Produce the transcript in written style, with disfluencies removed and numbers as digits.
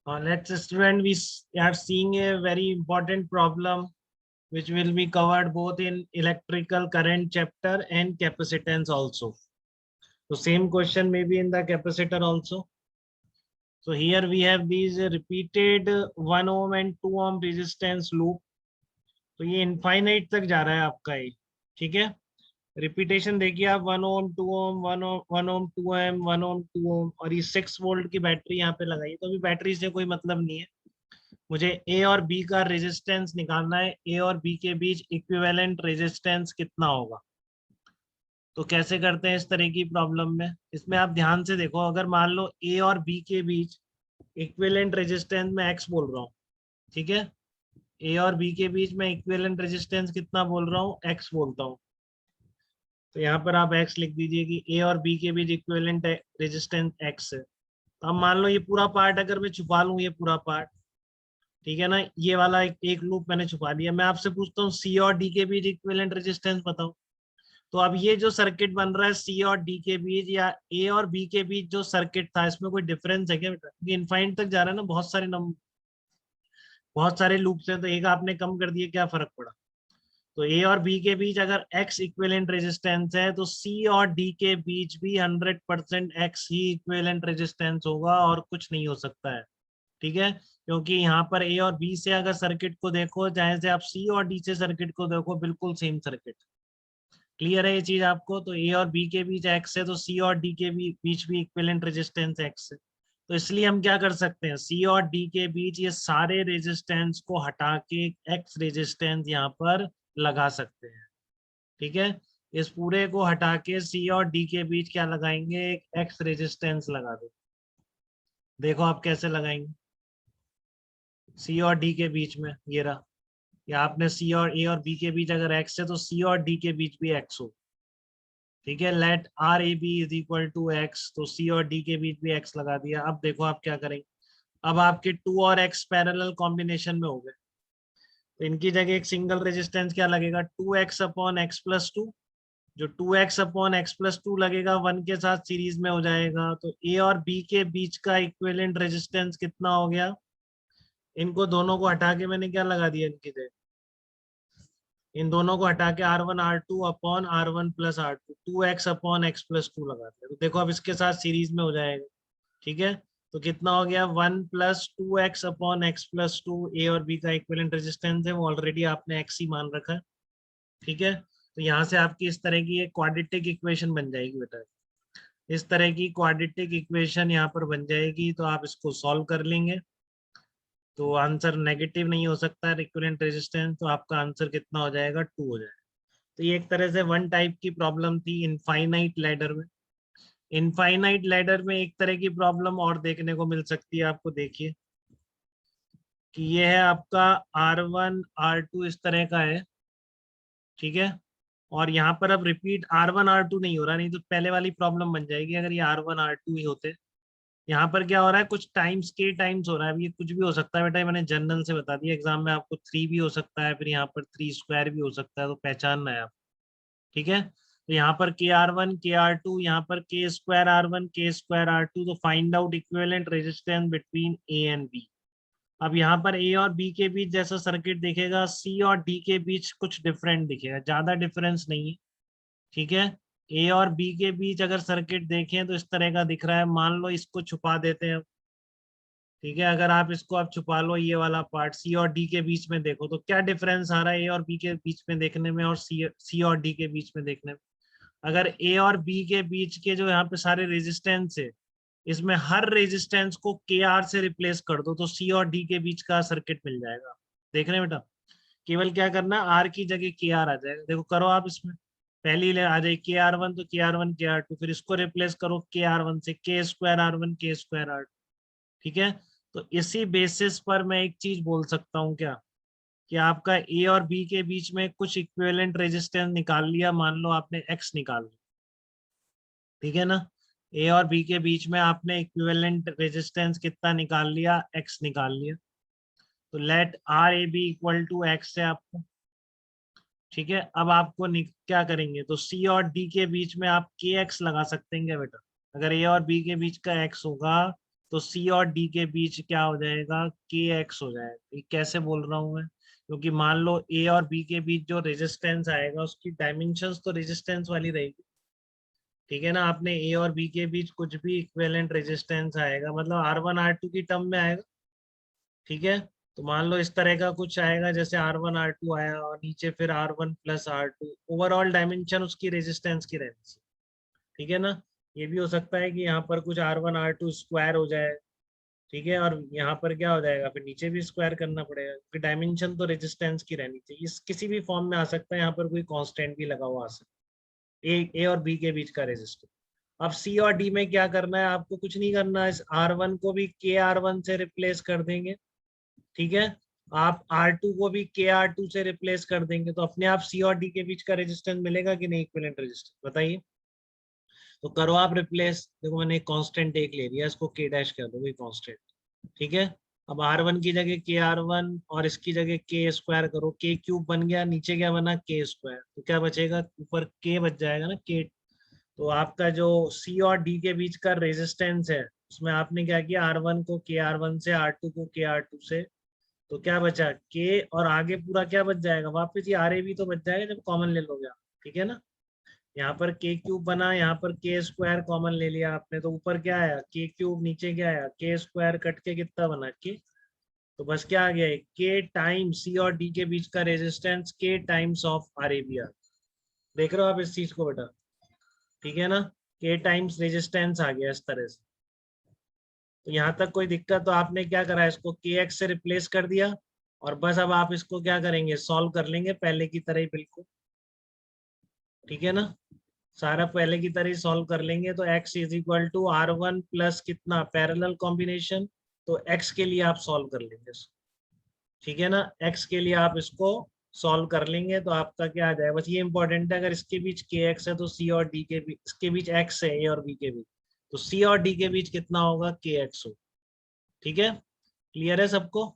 Let's student, we are seeing a very important problem which will be covered both in electrical current chapter and capacitance also. So same question may be in the capacitor also. So here we have these repeated 1 ohm and 2 ohm resistance loop. तो ये infinite तक जा रहा है आपका ये, ठीक है। रिपीटेशन देखिए आप, 1 ओम 2 ओम 1 ओम 2 एम 1 ओम 2 ओम, और ये 6 वोल्ट की बैटरी यहाँ पे लगाई। तो अभी बैटरी से कोई मतलब नहीं है, मुझे ए और बी का रेजिस्टेंस निकालना है। ए और बी के बीच इक्विवेलेंट रेजिस्टेंस कितना होगा। तो कैसे करते हैं इस तरह की प्रॉब्लम में, इसमें आप ध्यान से देखो। अगर मान लो ए और बी के बीच इक्विवेलेंट रेजिस्टेंस में एक्स बोल रहा हूँ, ठीक है। ए और बी के बीच में इक्विवेलेंट रेजिस्टेंस कितना बोल रहा हूँ, एक्स बोलता हूँ। तो यहाँ पर आप एक्स लिख दीजिए कि ए और बी के बीच इक्विवेलेंट रेजिस्टेंस एक्स है। तो अब मान लो ये पूरा पार्ट अगर मैं छुपा लूँ, ये पूरा पार्ट, ठीक है ना, ये वाला एक लूप मैंने छुपा लिया। मैं आपसे पूछता हूँ सी और डी के बीच इक्विवेलेंट रेजिस्टेंस बताओ। तो अब ये जो सर्किट बन रहा है सी और डी के बीच या ए और बी के बीच जो सर्किट था, इसमें कोई डिफरेंस है क्या बेटा? ये इनफाइनाइट तक जा रहा है ना, बहुत सारे नंबर, बहुत सारे लूप्स हैं, तो एक आपने कम कर दिए, क्या फर्क पड़ा। तो ए और बी के बीच अगर एक्स इक्विवेलेंट रेजिस्टेंस है, तो सी और डी के बीच भी 100% एक्स ही इक्विवेलेंट रेजिस्टेंस होगा, और कुछ नहीं हो सकता है, ठीक है। क्योंकि यहाँ पर ए और बी से अगर सर्किट को देखो, चाहे से आप सी और डी से सर्किट को देखो, बिल्कुल सेम सर्किट। क्लियर है ये चीज आपको? तो ए और बी के बीच एक्स है, तो सी और डी के बीच भी इक्विवेलेंट रेजिस्टेंस एक्स है। तो इसलिए हम क्या कर सकते हैं, सी और डी के बीच ये सारे रेजिस्टेंस को हटा के एक्स रेजिस्टेंस यहाँ पर लगा सकते हैं, ठीक है। इस पूरे को हटा के सी और डी के बीच क्या लगाएंगे, एक एक्स रेजिस्टेंस लगा दो। देखो आप कैसे लगाएंगे, सी और डी के बीच में ये रहा, या आपने सी और ए और बी के बीच अगर एक्स है, तो सी और डी के बीच भी एक्स हो, ठीक है। Let R A B is equal to X, तो सी और डी के बीच भी एक्स लगा दिया। अब देखो आप क्या करेंगे, अब आपके 2 और एक्स पैरेलल कॉम्बिनेशन में हो गए, तो इनकी जगह एक सिंगल रेजिस्टेंस क्या लगेगा, 2x upon x plus to. जो 2x upon x plus to लगेगा, 1 के साथ सीरीज में हो जाएगा। तो ए और बी के बीच का इक्विवेलेंट रेजिस्टेंस कितना हो गया, इनको दोनों को हटा के मैंने क्या लगा दिया इनकी जगह, इन दोनों को हटा के R1 R2 upon R1 plus R2, 2x upon x plus to लगा दिया। तो देखो अब इसके साथ सीरीज में हो जाएगा, ठीक है। तो कितना हो गया, 1 plus 2x upon x plus two. A और बी का इक्विवेलेंट रेजिस्टेंस है, वो ऑलरेडी आपने एक्स ही मान रखा है, ठीक है। तो यहाँ से आपकी इस तरह की एक क्वाड्रेटिक इक्वेशन बन जाएगी बेटा। इस तरह की क्वाड्रेटिक इक्वेशन यहाँ पर बन जाएगी, तो आप इसको सॉल्व कर लेंगे, तो आंसर नेगेटिव नहीं हो सकता है इक्विवेलेंट रेजिस्टेंस, तो आपका आंसर कितना हो जाएगा, 2 हो जाएगा। तो ये एक तरह से वन टाइप की प्रॉब्लम थी इनफाइनाइट लैडर में। इनफाइनाइट लैडर में एक तरह की प्रॉब्लम और देखने को मिल सकती है आपको, देखिए कि ये है आपका R1 R2 इस तरह का है, ठीक है। और यहाँ पर अब रिपीट R1 R2 नहीं हो रहा, नहीं तो पहले वाली प्रॉब्लम बन जाएगी अगर ये R1 R2 ही होते। यहाँ पर क्या हो रहा है, कुछ टाइम्स के टाइम्स हो रहा है। अब ये कुछ भी हो सकता है बेटा, मैंने जनरल से बता दिया, एग्जाम में आपको 3 भी हो सकता है, फिर यहाँ पर 3 स्क्वायर भी हो सकता है, तो पहचानना है आप, ठीक है। तो यहाँ पर KR1 KR2, यहाँ पर K2R1 K2R2। तो find out equivalent resistance between A and B. अब यहाँ पर ए और बी के बीच जैसा सर्किट दिखेगा, सी और डी के बीच कुछ डिफरेंट दिखेगा, ज्यादा डिफरेंस नहीं है, ठीक है। ए और बी के बीच अगर सर्किट देखें तो इस तरह का दिख रहा है। मान लो इसको छुपा देते हैं, ठीक है। अगर आप इसको आप छुपा लो, ये वाला पार्ट सी और डी के बीच में देखो, तो क्या डिफरेंस आ रहा है ए और बी के बीच में देखने में और सी और डी के बीच में देखने में। अगर ए और बी के बीच के जो यहाँ पे सारे रेजिस्टेंस है, इसमें हर रेजिस्टेंस को के आर से रिप्लेस कर दो, तो सी और डी के बीच का सर्किट मिल जाएगा। देख रहे हैं बेटा, केवल क्या करना, आर की जगह के आर आ जाएगा। देखो करो आप, इसमें पहली ले आ जाए KR1, तो KR1 KR2, फिर इसको रिप्लेस करो KR1 से, K2R1 K2R2, ठीक है। तो इसी बेसिस पर मैं एक चीज बोल सकता हूँ क्या, कि आपका ए और बी के बीच में कुछ इक्विवेलेंट रेजिस्टेंस निकाल लिया, मान लो आपने एक्स निकाल लिया, ठीक है ना। ए और बी के बीच में आपने इक्विवेलेंट रेजिस्टेंस कितना निकाल लिया, एक्स निकाल लिया। तो let R A B equal to X है आपको, ठीक है। अब आपको क्या करेंगे, तो सी और डी के बीच में आप के एक्स लगा सकते हैं क्या बेटा। अगर ए और बी के बीच का एक्स होगा, तो सी और डी के बीच क्या हो जाएगा, के एक्स हो जाएगा। ये कैसे बोल रहा हूँ मैं, क्योंकि मान लो ए और बी के बीच जो रेजिस्टेंस आएगा उसकी डायमेंशंस तो रेजिस्टेंस वाली रहेगी, ठीक है ना। आपने ए और बी के बीच कुछ भी इक्विवेलेंट रेजिस्टेंस आएगा, मतलब R1 R2 की टर्म में आएगा, ठीक है। तो मान लो इस तरह का कुछ आएगा, जैसे R1 R2 आया और नीचे फिर R1 + R2, ओवरऑल डायमेंशन उसकी रेजिस्टेंस की रहनी चाहिए, ठीक है ना। ये भी हो सकता है कि यहाँ पर कुछ R1 R2 स्क्वायर हो जाए, ठीक है, और यहाँ पर क्या हो जाएगा, फिर नीचे भी स्क्वायर करना पड़ेगा, क्योंकि डायमेंशन तो रेजिस्टेंस की रहनी चाहिए। इस किसी भी फॉर्म में आ सकता है, यहाँ पर कोई कांस्टेंट भी लगा हुआ आ सकता है, ए और बी के बीच का रेजिस्टेंस। अब सी और डी में क्या करना है, आपको कुछ नहीं करना है, इस R1 को भी KR1 से रिप्लेस कर देंगे, ठीक है। आप R2 को भी KR2 से रिप्लेस कर देंगे, तो अपने आप सी और डी के बीच का रेजिस्टेंस मिलेगा कि नहीं, इक्विवेलेंट रेजिस्टेंस, बताइए। तो करो आप रिप्लेस, देखो मैंने एक कांस्टेंट एक ले लिया, इसको K डैश कर दो, कोई कांस्टेंट, ठीक है। अब R1 की जगह KR1 और इसकी जगह K स्क्वायर करो, K³ बन गया, नीचे क्या बना, K स्क्वायर, तो क्या बचेगा, ऊपर K बच जाएगा ना, K। तो आपका जो सी और डी के बीच का रेजिस्टेंस है, उसमें आपने क्या किया, R1 को KR1 से, R2 को KR2 से, तो क्या बचा, K, और आगे पूरा क्या बच जाएगा, वापस ये RA भी तो बच जाएगा जब कॉमन ले लोगे आप, ठीक है ना। यहाँ पर K³ बना, यहाँ पर K स्क्वायर कॉमन ले लिया आपने, तो ऊपर क्या आया, K³, नीचे क्या आया, K स्क्वायर, कट के कितना बना, K। तो बस क्या आ गया, K टाइम्स सी और डी के बीच का resistance, K times of RAB। देख रहे हो आप इस चीज को बेटा, ठीक है ना। K टाइम्स रेजिस्टेंस आ गया इस तरह से। तो यहाँ तक कोई दिक्कत, तो आपने क्या करा, इसको KX से रिप्लेस कर दिया, और बस अब आप इसको क्या करेंगे, सॉल्व कर लेंगे पहले की तरह ही बिल्कुल, ठीक है ना। सारा पहले की तरह ही सॉल्व कर लेंगे। तो x = R1 प्लस कितना, पैरेलल कॉम्बिनेशन, तो x के लिए आप सॉल्व कर लेंगे इसको, ठीक है ना। x के लिए आप इसको सॉल्व कर लेंगे, तो आपका क्या आ जाएगा, बस ये इंपॉर्टेंट है, अगर इसके बीच KX है तो C और D के बीच, इसके बीच x है A और B के बीच, तो C और D के बीच कितना होगा, KX हो, ठीक है। क्लियर है सबको।